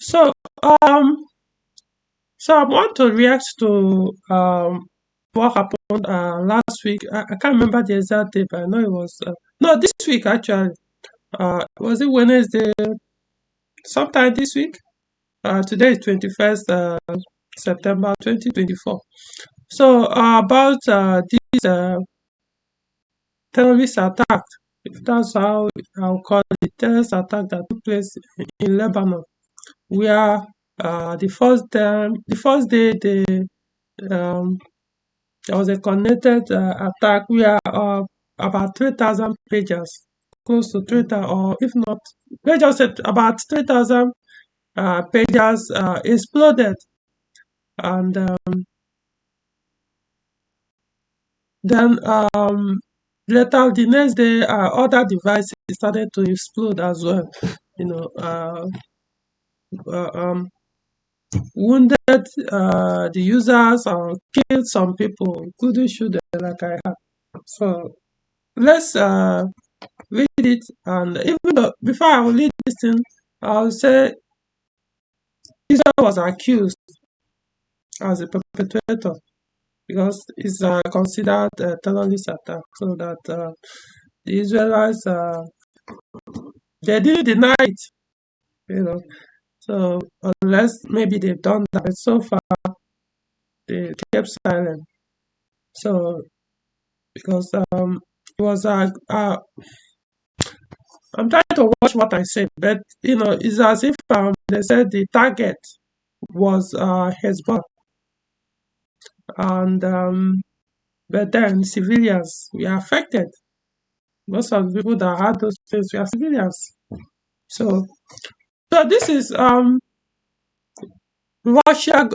So, um, so I want to react to what happened last week. I can't remember the exact date, but I know it was no this week actually. Was it Wednesday? Sometime this week. Today is 21st September 2024. So about this terrorist attack, if that's how I'll call it, terrorist attack that took place in Lebanon, where the first day um, there was a connected attack where about 3,000 pages, close to 3,000, or if not, let's just say about 3,000 pages exploded, and then later the next day, other devices started to explode as well. You know, uh, um, wounded the users or killed some people, including children, like I have. So let's read it, and even though before I will read this thing, I'll say Israel was accused as a perpetrator because it's considered a terrorist attack. So that the Israelites they didn't deny it, you know. So unless maybe they've done that, but so far they kept silent. So because it was I'm trying to watch what I say, but it's as if they said the target was Hezbollah, and but then civilians were affected. Most of the people that had those things were civilians. So, so this is Russia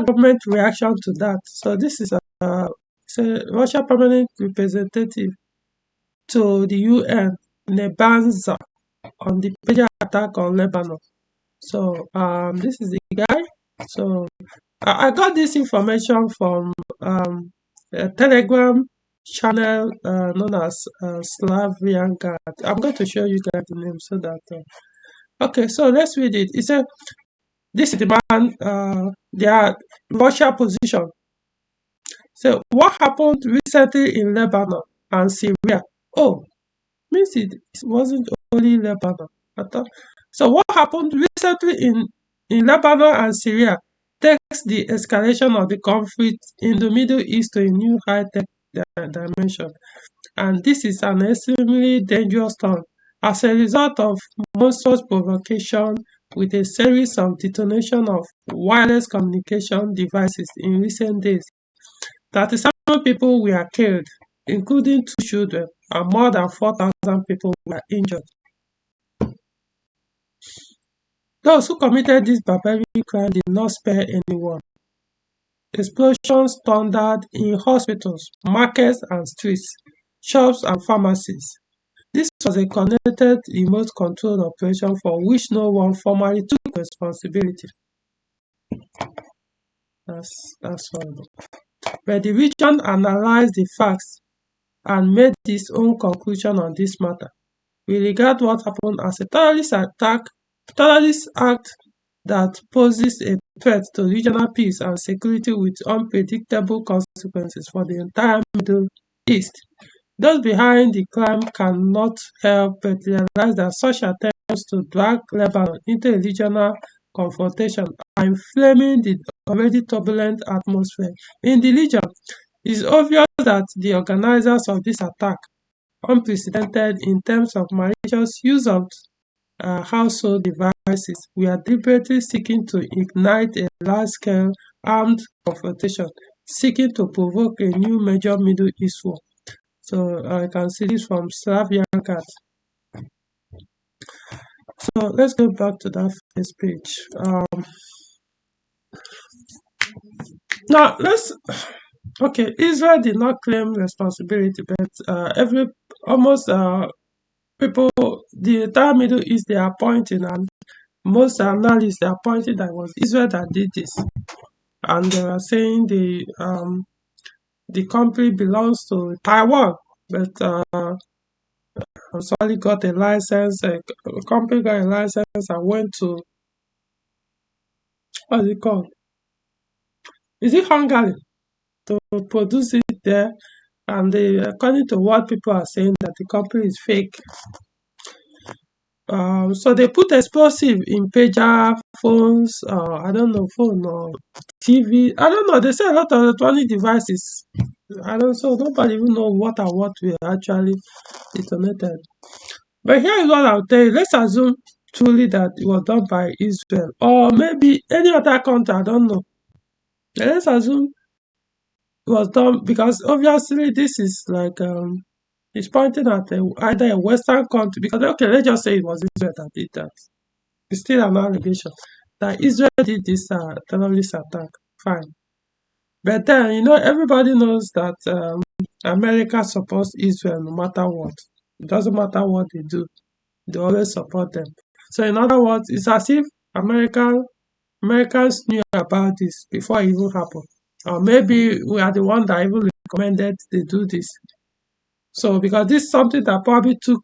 government reaction to that. So this is Russia permanent representative to the UN Nebanza on the major attack on Lebanon. So this is the guy. So I got this information from a Telegram channel known as Slavian Guard. I'm going to show you guys the name so that. Okay, so let's read it. It said, "This is the man. Their Russia position. So what happened recently in Lebanon and Syria? Oh, means it wasn't only Lebanon. I thought. So what happened recently in Lebanon and Syria takes the escalation of the conflict in the Middle East to a new high-tech dimension. And this is an extremely dangerous turn as a result of monstrous provocation with a series of detonation of wireless communication devices in recent days. 37 people were killed, including 2 children, and more than 4,000 people were injured. Those who committed this barbaric crime did not spare anyone. Explosions thundered in hospitals, markets and streets, shops and pharmacies. This was a connected remote-controlled operation for which no one formally took responsibility. That's horrible. But the region analyzed the facts and made its own conclusion on this matter. We regard what happened as a terrorist act that poses a threat to regional peace and security with unpredictable consequences for the entire Middle East. Those behind the crime cannot help but realize that such attempts to drag Lebanon into a regional confrontation are inflaming the already turbulent atmosphere in the region. It is obvious that the organizers of this attack, unprecedented in terms of malicious use of household devices, we are deliberately seeking to ignite a large-scale armed confrontation, seeking to provoke a new major Middle East war. So I can see this from Slavian Cat. So let's go back to that first page. Now okay. Israel did not claim responsibility, but almost people, the entire Middle East, they are pointing, and most analysts they are pointing that it was Israel that did this, and they are saying the company belongs to Taiwan, but somebody got a license, a company got a license and went to what's it called? Is it Hungary to produce it there? And according to what people are saying, that the company is fake. So they put explosive in pager phones, I don't know, phone or TV. I don't know. They say a lot of electronic devices. I don't so nobody even know what and what we actually detonated. But here is what I'll tell you. Let's assume truly that it was done by Israel or maybe any other country. I don't know. Let's assume it was done because obviously this is like it's pointing at either a Western country because okay, let's just say it was Israel that did that. It's still an allegation that Israel did this terrorist attack. Fine. But then, everybody knows that America supports Israel no matter what. It doesn't matter what they do, they always support them. So, in other words, it's as if Americans knew about this before it even happened. Or maybe we are the one that even recommended they do this. So, because this is something that probably took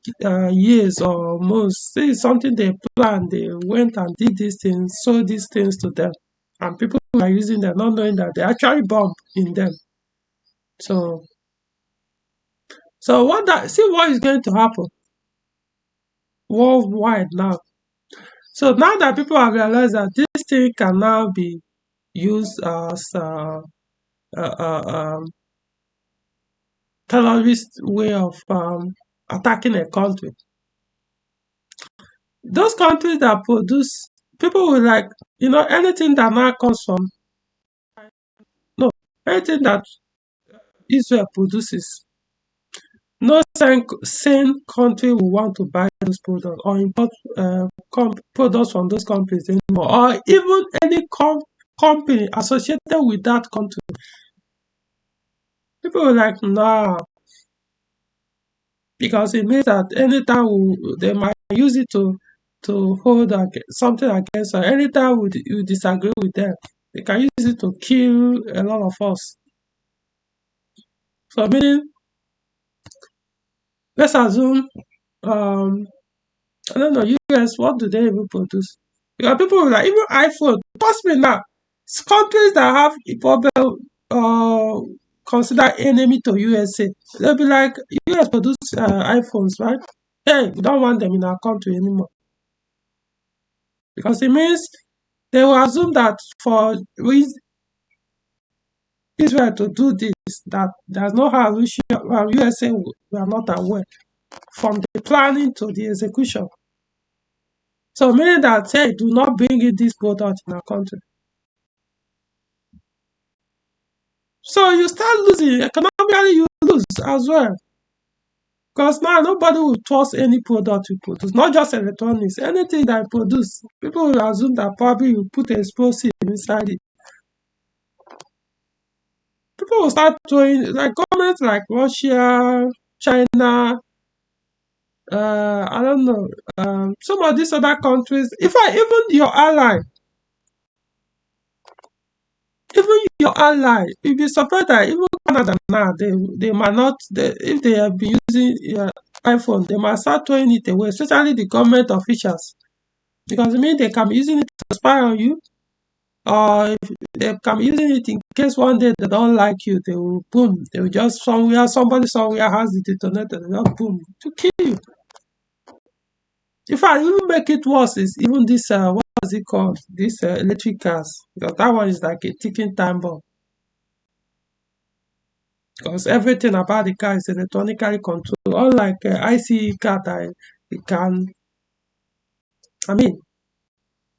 years or months, this is something they planned. They went and did these things, sold these things to them, and people are using them, not knowing that they actually bomb in them. So, see what is going to happen worldwide now. So now that people have realized that this thing can now be used as uh, uh, um, terrorist way of attacking a country. Those countries that produce people will like anything that now comes from no anything that Israel produces. No sane country will want to buy those products or import products from those countries anymore, or even any company associated with that country. People will like, nah, because it means that anytime they might use it to hold something against us. Anytime we disagree with them, they can use it to kill a lot of us. So meaning, let's assume, um, I don't know, US, what do they even produce? Because people will like, even iPhone, trust me now, countries that have a problem consider enemy to USA. They'll be like, US produce iPhones, right? Hey, we don't want them in our country anymore. Because it means they will assume that for Israel to do this, that there's no how USA we are not aware from the planning to the execution. So meaning that hey, do not bring in this product in our country. So you start losing economically, you lose as well. Because now nobody will trust any product you produce, not just electronics, anything that you produce. People will assume that probably you put explosive inside it. People will start throwing like governments like Russia, China, I don't know, some of these other countries, even your ally, you'll be surprised that even Canada now, they might not, if they have been using iPhone, they might start throwing it away, especially the government officials, because it means they can be using it to spy on you, or if they can be using it in case one day they don't like you, they will boom, they will just somebody somewhere has the detonator, they will boom to kill you. In fact, even make it worse is even this what is it called? This electric cars, because that one is like a ticking time bomb. Because everything about the car is electronically controlled, unlike ICE car that it can. I mean,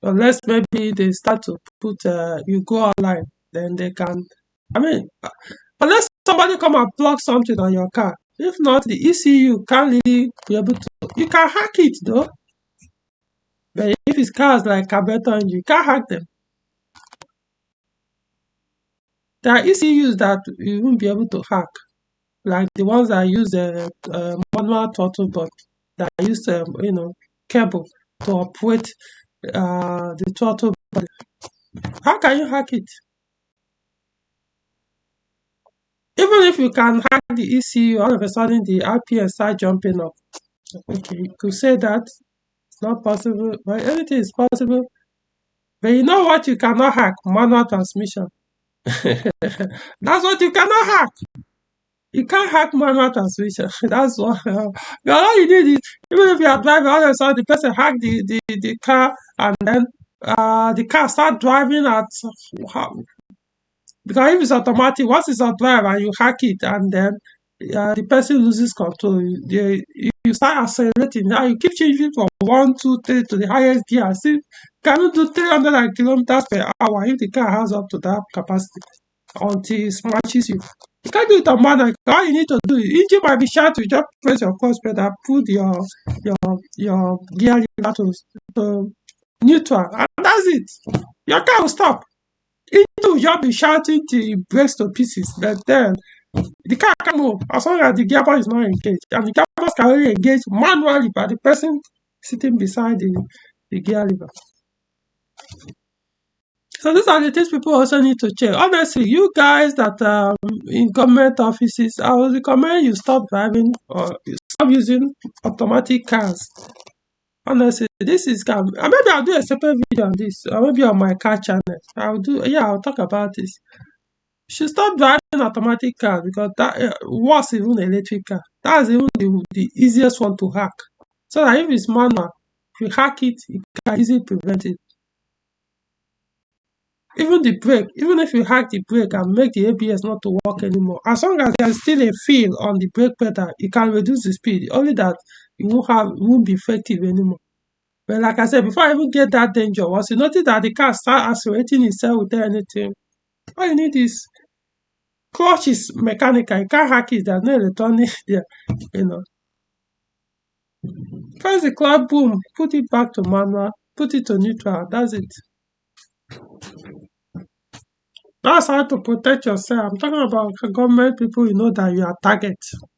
unless maybe they start to put you go online, then they can. I mean, unless somebody come and plug something on your car. If not, the ECU can't really be able to. You can hack it though, but if it's cars like carburetor engine, you can't hack them. There are ECUs that you won't be able to hack, like the ones that use manual throttle, but that use cable to operate the throttle body. How can you hack it? Even if you can hack the ECU, all of a sudden the RPM start jumping up. Okay, you could say that it's not possible, but anything is possible. But you know what you cannot hack? Manual transmission. That's what you cannot hack. You can't hack manual transmission. That's what. All you need is, even if you are driving, all of a sudden the person hack the car, and then the car start driving at, because if it's automatic, once it's on drive and you hack it, and then the person loses control, you start accelerating. Now you keep changing from one, two, three to the highest gear. Still cannot do 300 kilometers per hour if the car has up to that capacity until it smashes you. You can't do it on manual. All you need to do, engine might be short, you just press your clutch pedal, put your gear lever to neutral, and that's it. Your car will stop. Engine will just be shouting till it breaks to pieces, but then the car can move as long as the gearbox is not engaged. And the gearbox can only engage manually by the person sitting beside the gear lever. So these are the things people also need to check. Honestly, you guys that are in government offices, I would recommend you stop driving or you stop using automatic cars. Honestly, this is scam. Maybe I'll do a separate video on this, or maybe on my car channel. I'll talk about this. You should stop driving automatic cars, because that worse even electric car. That's even the easiest one to hack. So that if it's manual, if you hack it, you can easily prevent it. Even the brake, even if you hack the brake and make the ABS not to work anymore, as long as there's still a feel on the brake pedal, you can reduce the speed. Only that it won't be effective anymore. But like I said, before I even get that danger, once you notice that the car start accelerating itself without anything, all you need is clutch is mechanical. You can't hack it. There's no electronic there. You know, press the clutch, boom, put it back to manual, put it to neutral. That's it. That's how to protect yourself. I'm talking about government people, you know that you are target,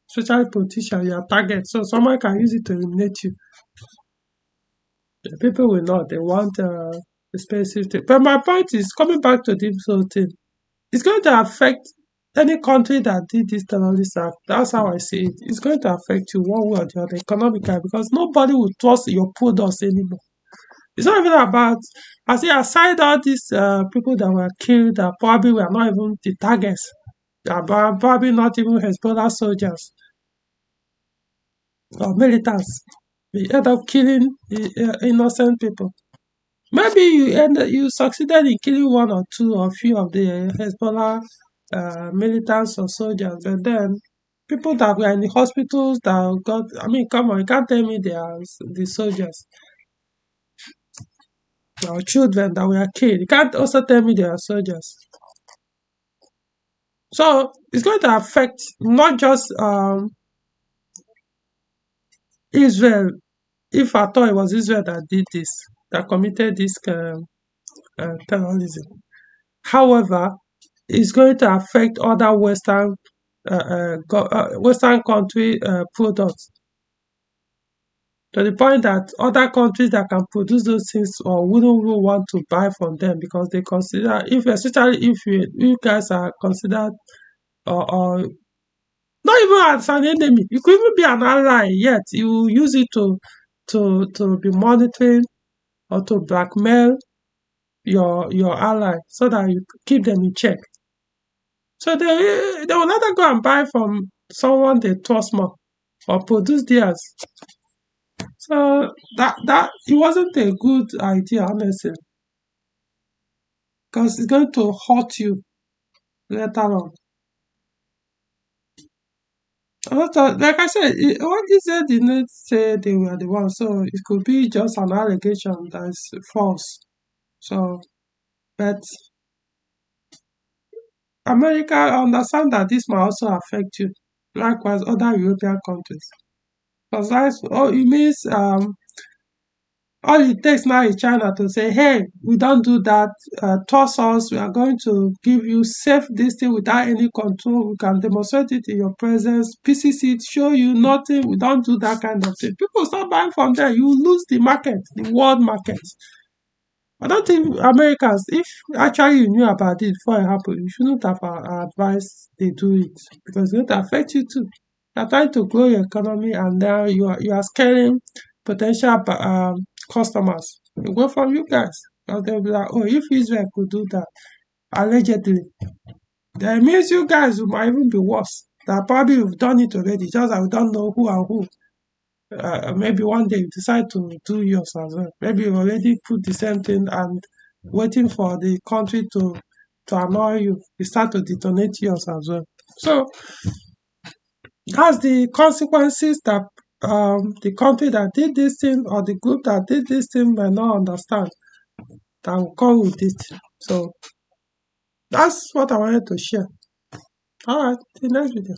especially politicians, you are target. So someone can use it to eliminate you. The people will not. They want expensive thing. But my point is, coming back to this whole thing, it's going to affect any country that did this terrorist act. That's how I see it. It's going to affect you one way or the other economically, because nobody will trust your products anymore. It's not even about, I say, aside all these people that were killed that probably were not even the targets, that are probably not even Hezbollah soldiers or militants. They end up killing the innocent people. Maybe you succeeded in killing one or two or few of the Hezbollah militants or soldiers, but then people that were in the hospitals that got, I mean, come on, you can't tell me they are the soldiers or children that were killed. You can't also tell me they are soldiers. So it's going to affect not just Israel, if at all it was Israel that did this, that committed this terrorism. However, it's going to affect other Western country products, to the point that other countries that can produce those things or wouldn't even want to buy from them, because they consider, if especially if you guys are considered or not even as an enemy, you could even be an ally, yet you use it to be monitoring or to blackmail your ally so that you keep them in check. So they will rather go and buy from someone they trust more or produce theirs. So that it wasn't a good idea, honestly, because it's going to hurt you later on. Like I said, what Israel did not say they were the ones, so it could be just an allegation that's false. So, but America understand that this might also affect you. Likewise, other European countries. Because it means all it takes now is China to say, hey, we don't do that, trust us, we are going to give you safe this thing without any control, we can demonstrate it in your presence, PCC it, show you nothing, we don't do that kind of thing. People start buying from there, you lose the market, the world market. I don't think Americans, if actually you knew about it before it happened, you shouldn't have advised they do it, because it's going to affect you too. You're trying to grow your economy, and now you are scaring potential customers away from you guys. Because they'll be like, oh, if Israel could do that, allegedly, that means you guys might even be worse. That probably you've done it already, just that we don't know who and who. Maybe one day you decide to do yours as well. Maybe you already put the same thing and waiting for the country to annoy you. You start to detonate yours as well. So that's the consequences that the country that did this thing or the group that did this thing may not understand that will come with it. So that's what I wanted to share. All right, the next video.